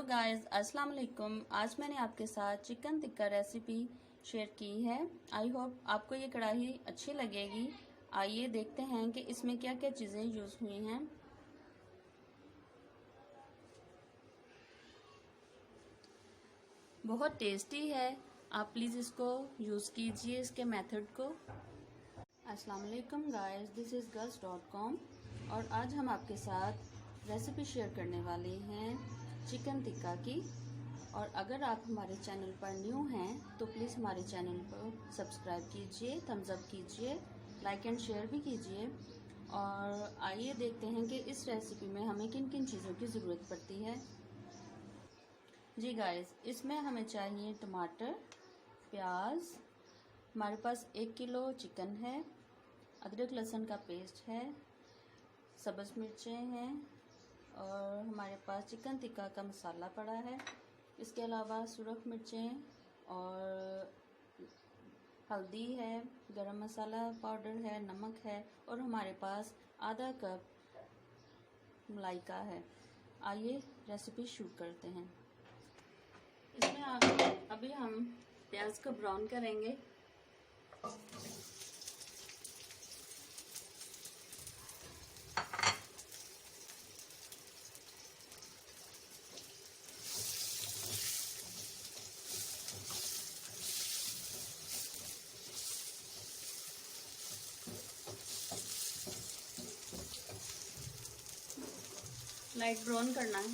Guys अस्सलाम वालेकुम। आज मैंने आपके साथ चिकन टिक्का रेसिपी शेयर की है। आई होप आपको ये कढ़ाई अच्छी लगेगी। आइए देखते हैं कि इसमें क्या क्या चीज़ें यूज़ हुई हैं। बहुत टेस्टी है, आप प्लीज़ इसको यूज़ कीजिए, इसके मेथड को। अस्सलाम वालेकुम गाइस, दिस इज़ girls.com और आज हम आपके साथ रेसिपी शेयर करने वाले हैं चिकन टिक्का की। और अगर आप हमारे चैनल पर न्यू हैं तो प्लीज़ हमारे चैनल को सब्सक्राइब कीजिए, थम्स अप कीजिए, लाइक एंड शेयर भी कीजिए। और आइए देखते हैं कि इस रेसिपी में हमें किन किन चीज़ों की ज़रूरत पड़ती है। जी गाइस, इसमें हमें चाहिए टमाटर, प्याज, हमारे पास 1 किलो चिकन है, अदरक लहसुन का पेस्ट है, सब्ज़ मिर्चें हैं और हमारे पास चिकन टिक्का का मसाला पड़ा है। इसके अलावा सुरख मिर्चें और हल्दी है, गरम मसाला पाउडर है, नमक है और हमारे पास आधा कप मलाइका है। आइए रेसिपी शुरू करते हैं। इसमें अभी हम प्याज को ब्राउन करेंगे। लाइट ब्राउन करना है।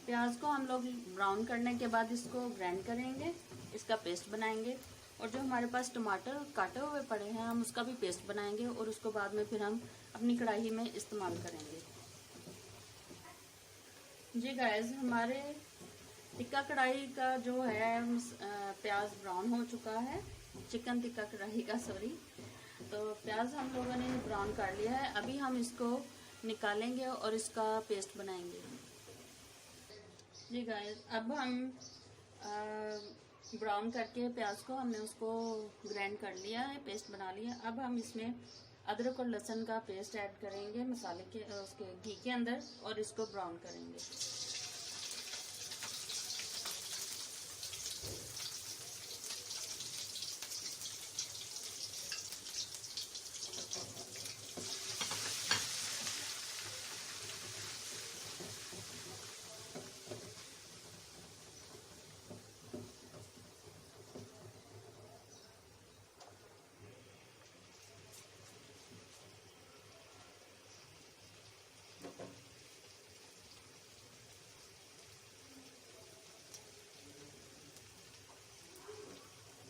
प्याज को हम लोग ब्राउन करने के बाद इसको ग्राइंड करेंगे, इसका पेस्ट बनाएंगे। और जो हमारे पास टमाटर काटे हुए पड़े हैं हम उसका भी पेस्ट बनाएंगे और उसको बाद में फिर हम अपनी कढ़ाई में इस्तेमाल करेंगे। जी गाइस, हमारे टिक्का कढ़ाई का जो है प्याज ब्राउन हो चुका है, चिकन टिक्का कढ़ाई का सॉरी। तो प्याज हम लोगों ने ब्राउन कर लिया है। अभी हम इसको निकालेंगे और इसका पेस्ट बनाएंगे। जी गाइस, अब हम ब्राउन करके प्याज को हमने उसको ग्राइंड कर लिया है, पेस्ट बना लिया। अब हम इसमें अदरक और लहसुन का पेस्ट ऐड करेंगे मसाले के उसके घी के अंदर और इसको ब्राउन करेंगे।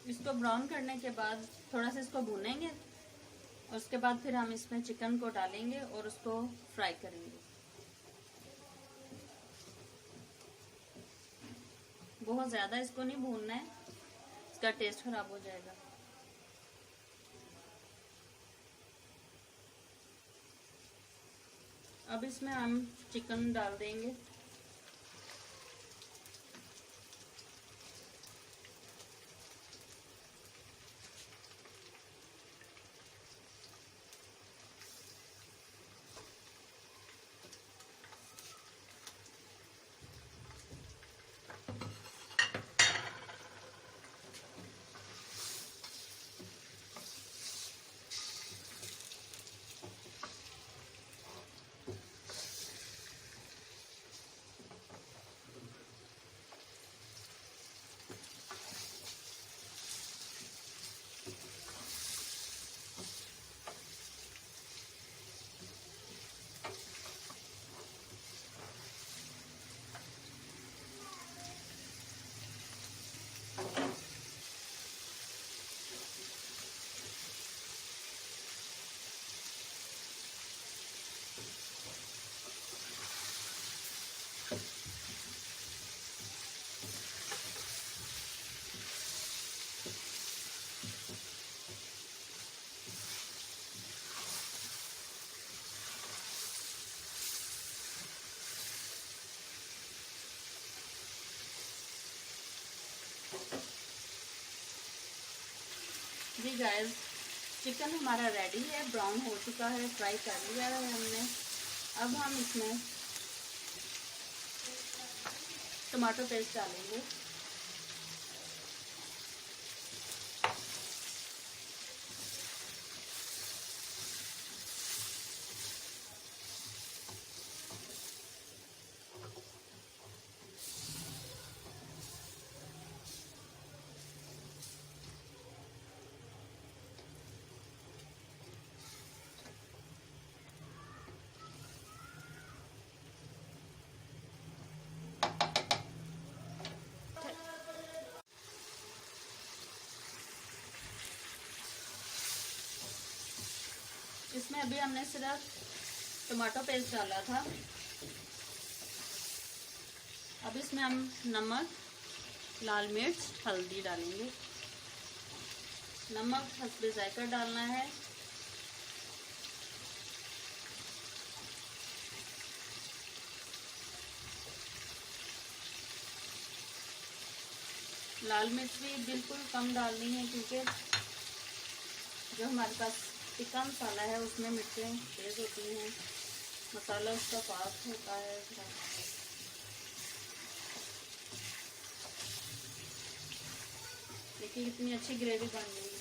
इसको ब्राउन करने के बाद थोड़ा सा इसको भूनेंगे और उसके बाद फिर हम इसमें चिकन को डालेंगे और उसको फ्राई करेंगे। बहुत ज़्यादा इसको नहीं भूनना है, इसका टेस्ट खराब हो जाएगा। अब इसमें हम चिकन डाल देंगे। जी गाइस, चिकन हमारा रेडी है, ब्राउन हो चुका है, फ्राई कर लिया है हमने। अब हम इसमें टमाटो पेस्ट डालेंगे। इसमें अभी हमने सिर्फ टमाटो पेस्ट डाला था। अब इसमें हम नमक, लाल मिर्च, हल्दी डालेंगे। नमक हस्बे जायका डालना है। लाल मिर्च भी बिल्कुल कम डालनी है, क्योंकि जो हमारे पास टिक्का मसाला है उसमें मिर्चें तेज होती हैं, मसाला उसका फास्ट होता है। देखिए कितनी अच्छी ग्रेवी बन गई।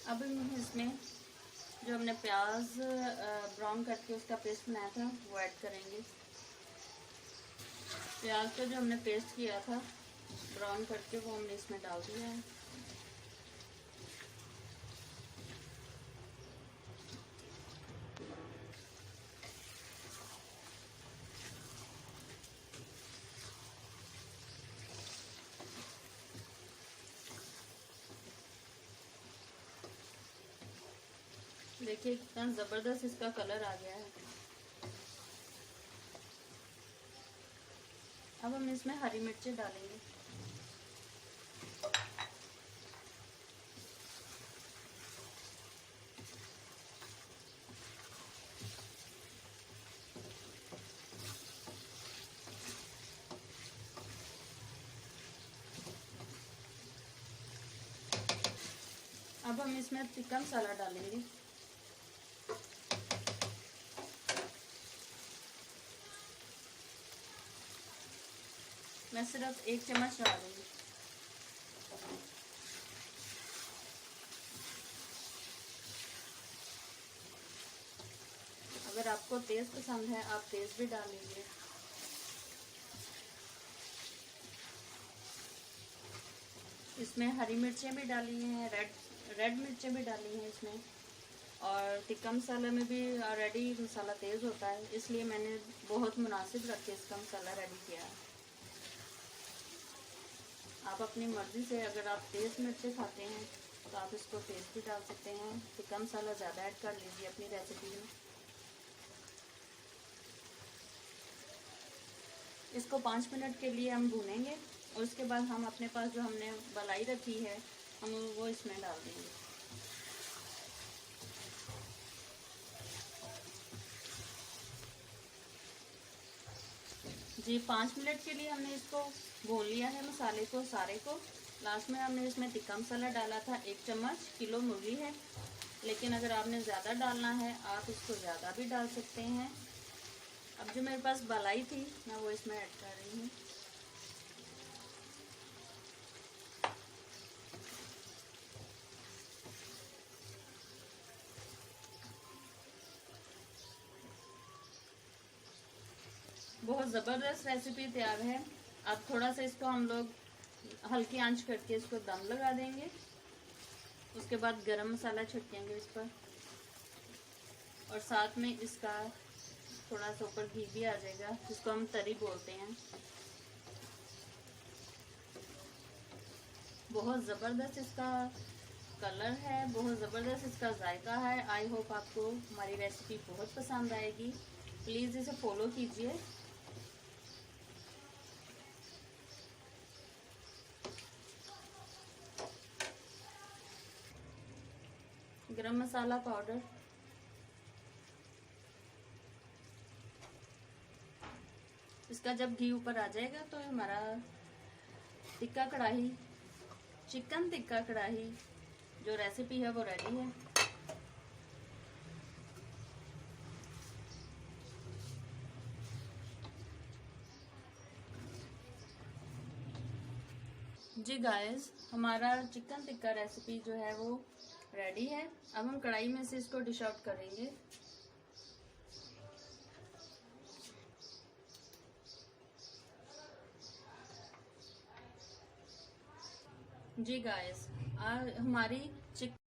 अब हम इसमें जो हमने प्याज ब्राउन करके उसका पेस्ट बनाया था वो ऐड करेंगे। प्याज का जो हमने पेस्ट किया था ब्राउन करके वो हमने इसमें डाल दिया है। देखिए कितना ज़बरदस्त इसका कलर आ गया है। अब हम इसमें हरी मिर्चें डालेंगे। अब हम इसमें टिक्का मसाला डालेंगे। मैं सिर्फ 1 चम्मच डालूंगी। अगर आपको तेज पसंद है आप तेज भी डाल लीजिए। इसमें हरी मिर्चें भी डाली हैं, रेड मिर्चें भी डाली हैं इसमें, और टिक्का मसाला में भी ऑलरेडी मसाला तेज़ होता है, इसलिए मैंने बहुत मुनासिब रख के इसका मसाला रेडी किया है। आप अपनी मर्ज़ी से, अगर आप तेज़ मिर्चें खाते हैं तो आप इसको तेज़ भी डाल सकते हैं। टिक्का मसाला ज़्यादा ऐड कर लीजिए अपनी रेसिपी में। इसको 5 मिनट के लिए हम भूनेंगे और उसके बाद हम अपने पास जो हमने मलाई रखी है हम वो इसमें डाल देंगे। जी 5 मिनट के लिए हमने इसको भून लिया है, मसाले को सारे को। लास्ट में हमने इसमें टिक्का मसाला डाला था 1 चम्मच। किलो मुर्गी है, लेकिन अगर आपने ज़्यादा डालना है आप इसको ज़्यादा भी डाल सकते हैं। अब जो मेरे पास मलाई थी मैं वो इसमें ऐड कर रही हूँ। बहुत ज़बरदस्त रेसिपी तैयार है। अब थोड़ा सा इसको हम लोग हल्की आंच करके इसको दम लगा देंगे। उसके बाद गरम मसाला छिड़केंगे इस पर, और साथ में इसका थोड़ा सा ऊपर घी भी आ जाएगा, जिसको हम तरी बोलते हैं। बहुत ज़बरदस्त इसका कलर है, बहुत ज़बरदस्त इसका जायका है। आई होप आपको हमारी रेसिपी बहुत पसंद आएगी। प्लीज़ इसे फॉलो कीजिए। गरम मसाला पाउडर, इसका जब घी ऊपर आ जाएगा तो हमारा टिक्का कढ़ाई, चिकन टिक्का कढ़ाई जो रेसिपी है वो रेडी है। जी गाइस, हमारा चिकन टिक्का रेसिपी जो है वो रेडी है। अब हम कढ़ाई में से इसको डिश आउट करेंगे। जी गाइस, हमारी चिकन